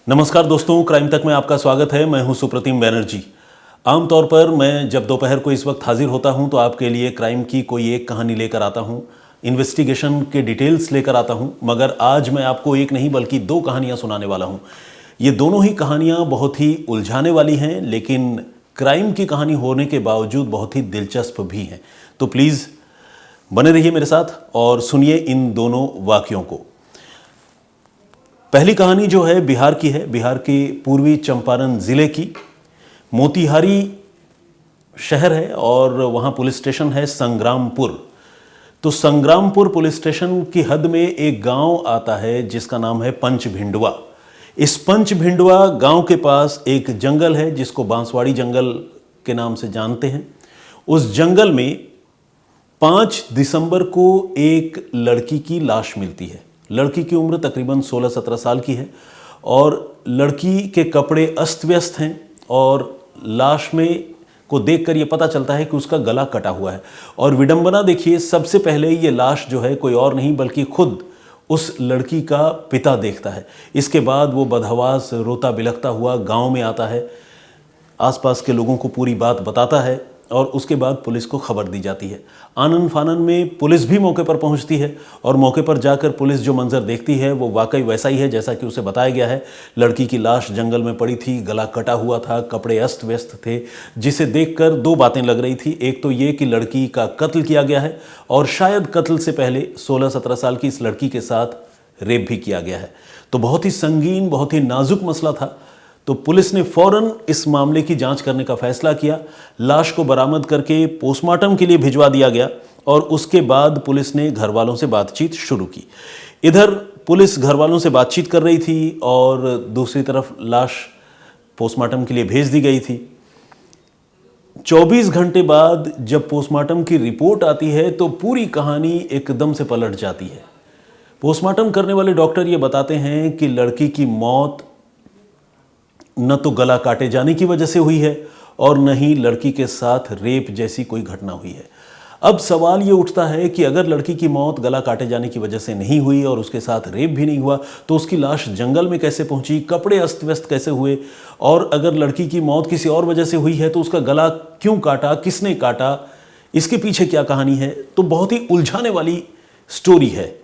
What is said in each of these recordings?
नमस्कार दोस्तों, क्राइम तक में आपका स्वागत है। मैं हूं सुप्रतिम बैनर्जी। आमतौर पर मैं जब दोपहर को इस वक्त हाजिर होता हूं तो आपके लिए क्राइम की कोई एक कहानी लेकर आता हूं, इन्वेस्टिगेशन के डिटेल्स लेकर आता हूं। मगर आज मैं आपको एक नहीं बल्कि दो कहानियां सुनाने वाला हूं। ये दोनों ही कहानियां बहुत ही उलझाने वाली हैं, लेकिन क्राइम की कहानी होने के बावजूद बहुत ही दिलचस्प भी हैं। तो प्लीज़ बने रहिए मेरे साथ और सुनिए इन दोनों वाक्यों को। पहली कहानी जो है बिहार की है, बिहार के पूर्वी चंपारण ज़िले की। मोतिहारी शहर है और वहाँ पुलिस स्टेशन है संग्रामपुर। तो संग्रामपुर पुलिस स्टेशन की हद में एक गांव आता है जिसका नाम है पंचभिंडवा। इस पंचभिंडवा गांव के पास एक जंगल है जिसको बांसवाड़ी जंगल के नाम से जानते हैं। उस जंगल में 5 दिसंबर को एक लड़की की लाश मिलती है। लड़की की उम्र तकरीबन 16-17 साल की है और लड़की के कपड़े अस्त व्यस्त हैं और लाश में को देखकर ये पता चलता है कि उसका गला कटा हुआ है। और विडंबना देखिए, सबसे पहले ये लाश जो है कोई और नहीं बल्कि खुद उस लड़की का पिता देखता है। इसके बाद वो बदहवास रोता बिलखता हुआ गांव में आता है, आसपास के लोगों को पूरी बात बताता है और उसके बाद पुलिस को खबर दी जाती है। आनन फानन में पुलिस भी मौके पर पहुंचती है और मौके पर जाकर पुलिस जो मंजर देखती है वो वाकई वैसा ही है जैसा कि उसे बताया गया है। लड़की की लाश जंगल में पड़ी थी, गला कटा हुआ था, कपड़े अस्त व्यस्त थे, जिसे देखकर दो बातें लग रही थी। एक तो ये कि लड़की का कत्ल किया गया है और शायद कत्ल से पहले 16-17 साल की इस लड़की के साथ रेप भी किया गया है। तो बहुत ही संगीन, बहुत ही नाजुक मसला था। तो पुलिस ने फौरन इस मामले की जांच करने का फैसला किया। लाश को बरामद करके पोस्टमार्टम के लिए भिजवा दिया गया और उसके बाद पुलिस ने घर वालों से बातचीत शुरू की। इधर पुलिस घर वालों से बातचीत कर रही थी और दूसरी तरफ लाश पोस्टमार्टम के लिए भेज दी गई थी। 24 घंटे बाद जब पोस्टमार्टम की रिपोर्ट आती है तो पूरी कहानी एकदम से पलट जाती है। पोस्टमार्टम करने वाले डॉक्टर ये बताते हैं कि लड़की की मौत न तो गला काटे जाने की वजह से हुई है और न ही लड़की के साथ रेप जैसी कोई घटना हुई है। अब सवाल ये उठता है कि अगर लड़की की मौत गला काटे जाने की वजह से नहीं हुई और उसके साथ रेप भी नहीं हुआ तो उसकी लाश जंगल में कैसे पहुंची, कपड़े अस्त व्यस्त कैसे हुए, और अगर लड़की की मौत किसी और वजह से हुई है तो उसका गला क्यों काटा, किसने काटा, इसके पीछे क्या कहानी है। तो बहुत ही उलझाने वाली स्टोरी है।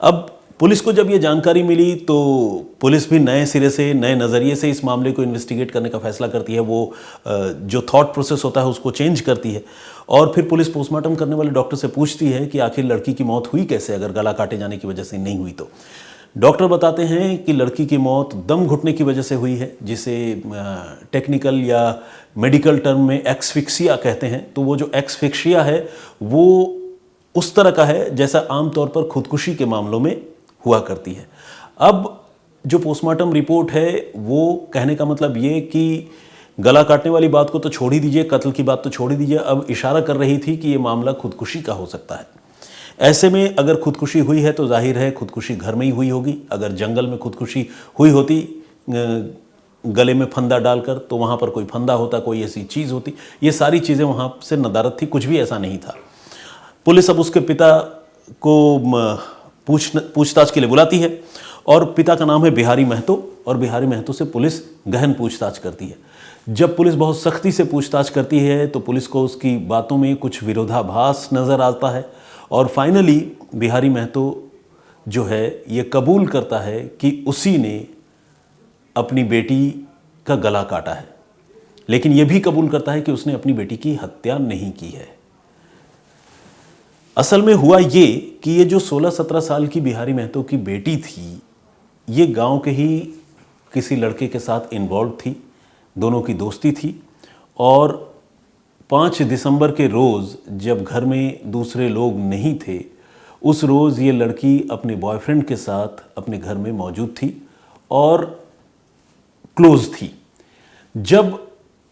अब पुलिस को जब ये जानकारी मिली तो पुलिस भी नए सिरे से, नए नज़रिए से इस मामले को इन्वेस्टिगेट करने का फैसला करती है। वो जो थॉट प्रोसेस होता है उसको चेंज करती है और फिर पुलिस पोस्टमार्टम करने वाले डॉक्टर से पूछती है कि आखिर लड़की की मौत हुई कैसे अगर गला काटे जाने की वजह से नहीं हुई तो। डॉक्टर बताते हैं कि लड़की की मौत दम घुटने की वजह से हुई है, जिसे टेक्निकल या मेडिकल टर्म में एक्सफिक्सिया कहते हैं। तो वो जो एक्सफिक्सिया है वो उस तरह का है जैसा आमतौर पर खुदकुशी के मामलों में हुआ करती है। अब जो पोस्टमार्टम रिपोर्ट है वो कहने का मतलब ये कि गला काटने वाली बात को तो छोड़ ही दीजिए, कत्ल की बात तो छोड़ ही दीजिए, अब इशारा कर रही थी कि ये मामला खुदकुशी का हो सकता है। ऐसे में अगर खुदकुशी हुई है तो जाहिर है खुदकुशी घर में ही हुई होगी। अगर जंगल में खुदकुशी हुई होती गले में फंदा डालकर तो वहाँ पर कोई फंदा होता, कोई ऐसी चीज़ होती। ये सारी चीज़ें वहाँ से नदारत थी, कुछ भी ऐसा नहीं था। पुलिस अब उसके पिता को पूछताछ के लिए बुलाती है और पिता का नाम है बिहारी महतो और बिहारी महतो से पुलिस गहन पूछताछ करती है। जब पुलिस बहुत सख्ती से पूछताछ करती है तो पुलिस को उसकी बातों में कुछ विरोधाभास नज़र आता है और फाइनली बिहारी महतो जो है ये कबूल करता है कि उसी ने अपनी बेटी का गला काटा है, लेकिन ये भी कबूल करता है कि उसने अपनी बेटी की हत्या नहीं की है। असल में हुआ ये कि ये जो 16-17 साल की बिहारी महतो की बेटी थी ये गांव के ही किसी लड़के के साथ इन्वॉल्व थी, दोनों की दोस्ती थी। और 5 दिसंबर के रोज़ जब घर में दूसरे लोग नहीं थे, उस रोज़ ये लड़की अपने बॉयफ्रेंड के साथ अपने घर में मौजूद थी और क्लोज थी। जब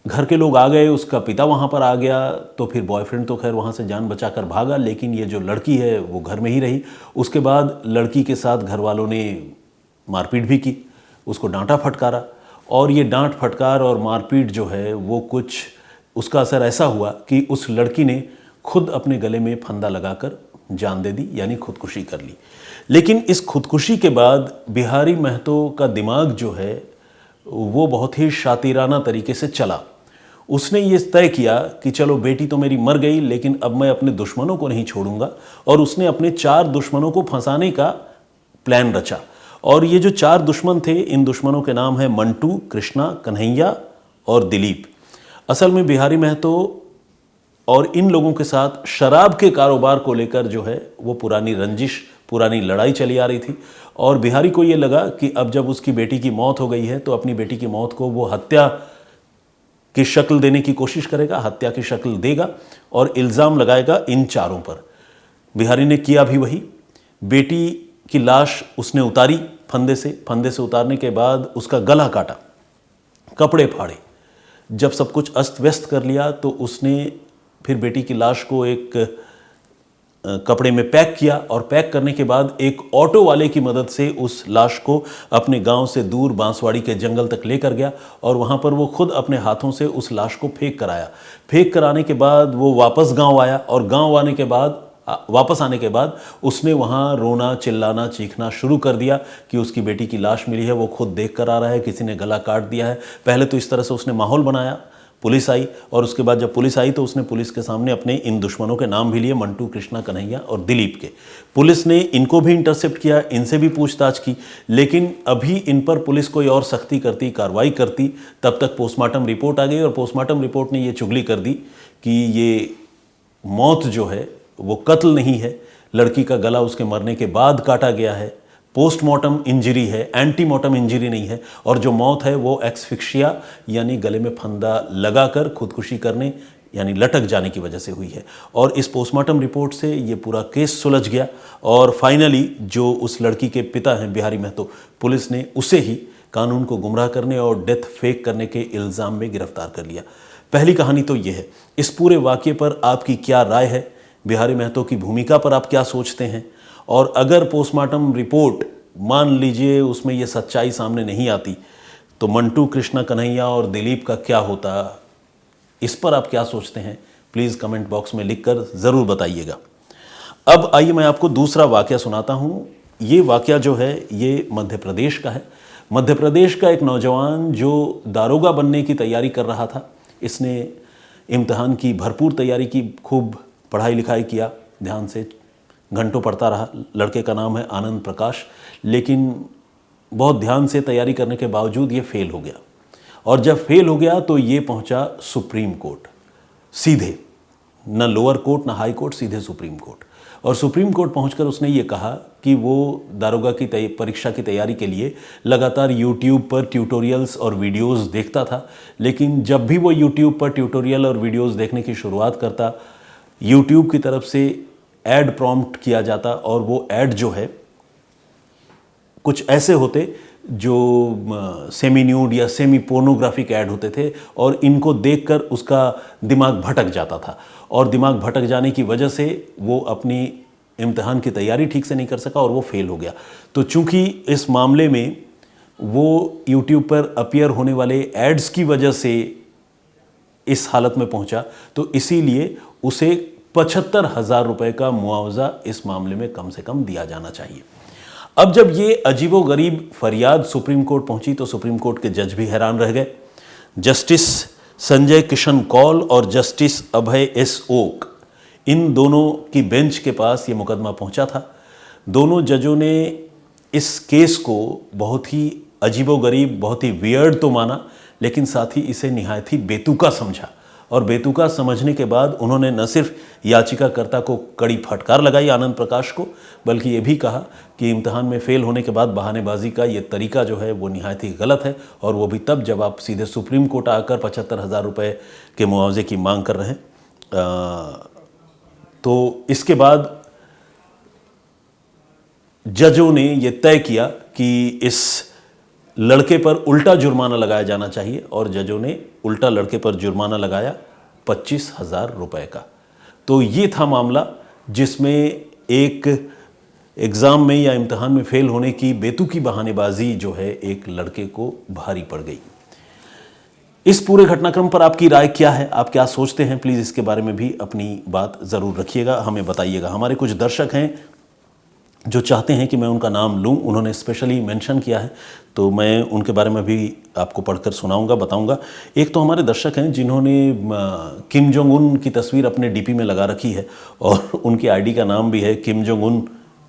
घर के लोग आ गए, उसका पिता वहाँ पर आ गया, तो फिर बॉयफ्रेंड तो खैर वहाँ से जान बचाकर भागा, लेकिन ये जो लड़की है वो घर में ही रही। उसके बाद लड़की के साथ घर वालों ने मारपीट भी की, उसको डांटा फटकारा और ये डांट फटकार और मारपीट जो है वो कुछ उसका असर ऐसा हुआ कि उस लड़की ने खुद अपने गले में फंदा लगाकर जान दे दी, यानी खुदकुशी कर ली। लेकिन इस खुदकुशी के बाद बिहारी महतो का दिमाग जो है वो बहुत ही शातिराना तरीके से चला। उसने ये तय किया कि चलो बेटी तो मेरी मर गई, लेकिन अब मैं अपने दुश्मनों को नहीं छोड़ूंगा, और उसने अपने 4 दुश्मनों को फंसाने का प्लान रचा। और ये जो 4 दुश्मन थे, इन दुश्मनों के नाम है मंटू, कृष्णा, कन्हैया और दिलीप। असल में बिहारी महतो और इन लोगों के साथ शराब के कारोबार को लेकर जो है वो पुरानी रंजिश, पुरानी लड़ाई चली आ रही थी। और बिहारी को ये लगा कि अब जब उसकी बेटी की मौत हो गई है तो अपनी बेटी की मौत को वो हत्या की शक्ल देने की कोशिश करेगा, हत्या की शक्ल देगा और इल्ज़ाम लगाएगा इन 4 पर। बिहारी ने किया भी वही। बेटी की लाश उसने उतारी फंदे से उतारने के बाद उसका गला काटा, कपड़े फाड़े। जब सब कुछ अस्त व्यस्त कर लिया तो उसने फिर बेटी की लाश को एक कपड़े में पैक किया, और पैक करने के बाद एक ऑटो वाले की मदद से उस लाश को अपने गांव से दूर बांसवाड़ी के जंगल तक लेकर गया, और वहां पर वो खुद अपने हाथों से उस लाश को फेंक कर आया। फेंक कर आने के बाद वो वापस गांव आया, और गांव आने के बाद वापस आने के बाद उसने वहाँ रोना, चिल्लाना, चीखना शुरू कर दिया कि उसकी बेटी की लाश मिली है, वो खुद देख कर आ रहा है, किसी ने गला काट दिया है। पहले तो इस तरह से उसने माहौल बनाया। पुलिस आई, और उसके बाद जब पुलिस आई तो उसने पुलिस के सामने अपने इन दुश्मनों के नाम भी लिए, मंटू, कृष्णा, कन्हैया और दिलीप के। पुलिस ने इनको भी इंटरसेप्ट किया, इनसे भी पूछताछ की, लेकिन अभी इन पर पुलिस कोई और सख्ती करती, कार्रवाई करती, तब तक पोस्टमार्टम रिपोर्ट आ गई, और पोस्टमार्टम रिपोर्ट ने ये चुगली कर दी कि ये मौत जो है वो कत्ल नहीं है, लड़की का गला उसके मरने के बाद काटा गया है, पोस्टमार्टम इंजरी है, एंटीमार्टम इंजरी नहीं है, और जो मौत है वो एक्सफिक्सिया यानी गले में फंदा लगाकर खुदकुशी करने यानी लटक जाने की वजह से हुई है। और इस पोस्टमार्टम रिपोर्ट से ये पूरा केस सुलझ गया, और फाइनली जो उस लड़की के पिता हैं बिहारी महतो, पुलिस ने उसे ही कानून को गुमराह करने और डेथ फेक करने के इल्ज़ाम में गिरफ्तार कर लिया। पहली कहानी तो ये है। इस पूरे वाक़ये पर आपकी क्या राय है? बिहारी महतो की भूमिका पर आप क्या सोचते हैं? और अगर पोस्टमार्टम रिपोर्ट मान लीजिए उसमें ये सच्चाई सामने नहीं आती तो मंटू, कृष्णा, कन्हैया और दिलीप का क्या होता? इस पर आप क्या सोचते हैं? प्लीज़ कमेंट बॉक्स में लिखकर ज़रूर बताइएगा। अब आइए मैं आपको दूसरा वाकया सुनाता हूँ। ये वाकया जो है ये मध्य प्रदेश का है। मध्य प्रदेश का एक नौजवान जो दारोगा बनने की तैयारी कर रहा था, इसने इम्तिहान की भरपूर तैयारी की, खूब पढ़ाई लिखाई किया, ध्यान से घंटों पढ़ता रहा। लड़के का नाम है आनंद प्रकाश, लेकिन बहुत ध्यान से तैयारी करने के बावजूद ये फेल हो गया। और जब फेल हो गया तो ये पहुंचा सुप्रीम कोर्ट, सीधे, न लोअर कोर्ट न हाई कोर्ट, सीधे सुप्रीम कोर्ट। और सुप्रीम कोर्ट पहुंचकर उसने ये कहा कि वो दारोगा की परीक्षा की तैयारी के लिए लगातार यूट्यूब पर ट्यूटोरियल्स और वीडियोस देखता था, लेकिन जब भी वो यूट्यूब पर ट्यूटोरियल और वीडियोस देखने की शुरुआत करता, यूट्यूब की तरफ से ऐड प्रॉम्प्ट किया जाता, और वो ऐड जो है कुछ ऐसे होते जो सेमी न्यूड या सेमी पोर्नोग्राफिक ऐड होते थे, और इनको देखकर उसका दिमाग भटक जाता था, और दिमाग भटक जाने की वजह से वो अपनी इम्तिहान की तैयारी ठीक से नहीं कर सका और वो फेल हो गया। तो चूंकि इस मामले में वो यूट्यूब पर अपीयर होने वाले एड्स की वजह से इस हालत में पहुंचा, तो इसीलिए उसे 75,000 रुपये का मुआवजा इस मामले में कम से कम दिया जाना चाहिए। अब जब ये अजीबोगरीब फरियाद सुप्रीम कोर्ट पहुंची तो सुप्रीम कोर्ट के जज भी हैरान रह गए। जस्टिस संजय किशन कौल और जस्टिस अभय एस ओक, इन दोनों की बेंच के पास ये मुकदमा पहुंचा था। दोनों जजों ने इस केस को बहुत ही अजीबोगरीब, बहुत ही वियर्ड तो माना, लेकिन साथ ही इसे निहायत ही बेतुका समझा। और बेतुका समझने के बाद उन्होंने न सिर्फ याचिकाकर्ता को कड़ी फटकार लगाई आनंद प्रकाश को, बल्कि ये भी कहा कि इम्तिहान में फेल होने के बाद बहानेबाजी का ये तरीका जो है वो निहायत ही गलत है, और वो भी तब जब आप सीधे सुप्रीम कोर्ट आकर 75,000 रुपये के मुआवजे की मांग कर रहे हैं। तो इसके बाद जजों ने ये तय किया कि इस लड़के पर उल्टा जुर्माना लगाया जाना चाहिए, और जजों ने उल्टा लड़के पर जुर्माना लगाया 25,000 रुपये का। तो ये था मामला जिसमें एक एग्ज़ाम में या इम्तिहान में फेल होने की बेतुकी बहानेबाजी जो है एक लड़के को भारी पड़ गई। इस पूरे घटनाक्रम पर आपकी राय क्या है? आप क्या सोचते हैं? प्लीज़ इसके बारे में भी अपनी बात ज़रूर रखिएगा, हमें बताइएगा। हमारे कुछ दर्शक हैं जो चाहते हैं कि मैं उनका नाम लूं, उन्होंने स्पेशली मेंशन किया है, तो मैं उनके बारे में भी आपको पढ़कर सुनाऊंगा, बताऊंगा। एक तो हमारे दर्शक हैं जिन्होंने किम जोंग उन की तस्वीर अपने डीपी में लगा रखी है और उनकी आईडी का नाम भी है किम जोंग उन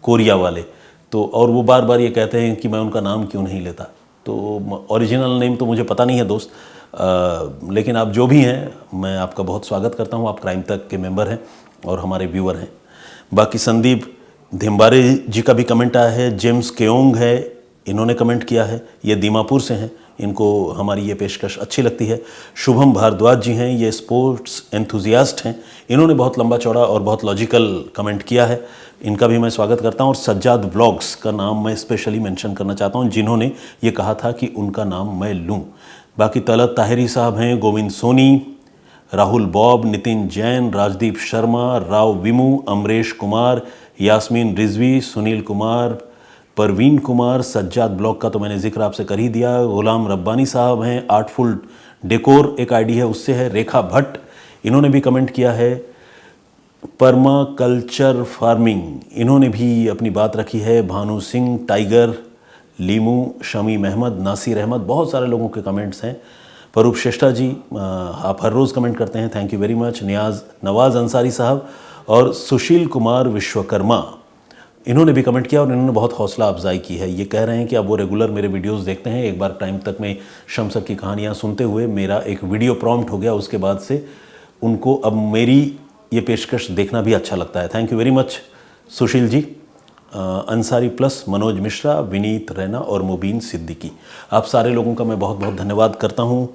कोरिया वाले। तो और वो बार बार ये कहते हैं कि मैं उनका नाम क्यों नहीं लेता। तो ओरिजिनल नेम तो मुझे पता नहीं है दोस्त, लेकिन आप जो भी हैं, मैं आपका बहुत स्वागत करता हूँ। आप क्राइम तक के मेंबर हैं और हमारे व्यूअर हैं। बाकी संदीप धिम्बारे जी का भी कमेंट आया है। जेम्स केओंग है, इन्होंने कमेंट किया है, ये दीमापुर से हैं, इनको हमारी ये पेशकश अच्छी लगती है। शुभम भारद्वाज जी हैं, ये स्पोर्ट्स एंथुजियास्ट हैं, इन्होंने बहुत लंबा चौड़ा और बहुत लॉजिकल कमेंट किया है, इनका भी मैं स्वागत करता हूँ। और सज्जाद व्लॉग्स का नाम मैं स्पेशली मेंशन करना चाहता हूँ, जिन्होंने ये कहा था कि उनका नाम मैं लूँ। बाकी तलत ताहिरी साहब हैं, गोविंद सोनी, राहुल बॉब, नितिन जैन, राजदीप शर्मा, राव विमू, अमरेश कुमार, यास्मीन रिजवी, सुनील कुमार, परवीन कुमार, सज्जाद ब्लॉग का तो मैंने जिक्र आपसे कर ही दिया। गुलाम रब्बानी साहब हैं, आर्टफुल डेकोर एक आईडी है, उससे है। रेखा भट्ट, इन्होंने भी कमेंट किया है। परमा कल्चर फार्मिंग, इन्होंने भी अपनी बात रखी है। भानु सिंह, टाइगर, लीमू, शमी अहमद, नासिर अहमद, बहुत सारे लोगों के कमेंट्स हैं। फरूक श्रेष्ठा जी, आप हर रोज़ कमेंट करते हैं, थैंक यू वेरी मच। नवाज़ अंसारी साहब और सुशील कुमार विश्वकर्मा, इन्होंने भी कमेंट किया और इन्होंने बहुत हौसला अफजाई की है। ये कह रहे हैं कि अब वो रेगुलर मेरे वीडियोस देखते हैं। एक बार टाइम तक में शमसक की कहानियाँ सुनते हुए मेरा एक वीडियो प्रॉम्प्ट हो गया, उसके बाद से उनको अब मेरी ये पेशकश देखना भी अच्छा लगता है। Thank you very much Sushil ji. Ansari plus, Manoj Mishra, Vineet Raina और मुबीन सिद्दीकी, आप सारे लोगों का मैं बहुत बहुत धन्यवाद करता हूँ।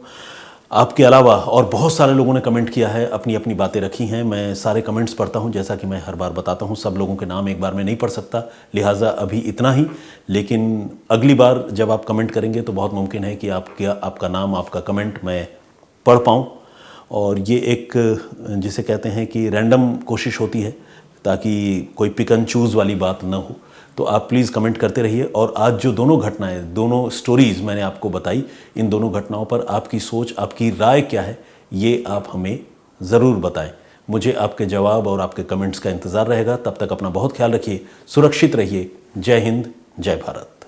आपके अलावा और बहुत सारे लोगों ने कमेंट किया है, अपनी अपनी बातें रखी हैं। मैं सारे कमेंट्स पढ़ता हूं, जैसा कि मैं हर बार बताता हूं, सब लोगों के नाम एक बार में नहीं पढ़ सकता, लिहाजा अभी इतना ही। लेकिन अगली बार जब आप कमेंट करेंगे तो बहुत मुमकिन है कि आपका नाम, आपका कमेंट मैं पढ़ पाऊँ। और ये एक, जिसे कहते हैं कि रैंडम कोशिश होती है, ताकि कोई पिक एंड चूज़ वाली बात ना हो। तो आप प्लीज़ कमेंट करते रहिए। और आज जो दोनों घटनाएं, दोनों स्टोरीज़ मैंने आपको बताई, इन दोनों घटनाओं पर आपकी सोच, आपकी राय क्या है, ये आप हमें ज़रूर बताएं। मुझे आपके जवाब और आपके कमेंट्स का इंतज़ार रहेगा। तब तक अपना बहुत ख्याल रखिए, सुरक्षित रहिए। जय हिंद, जय भारत।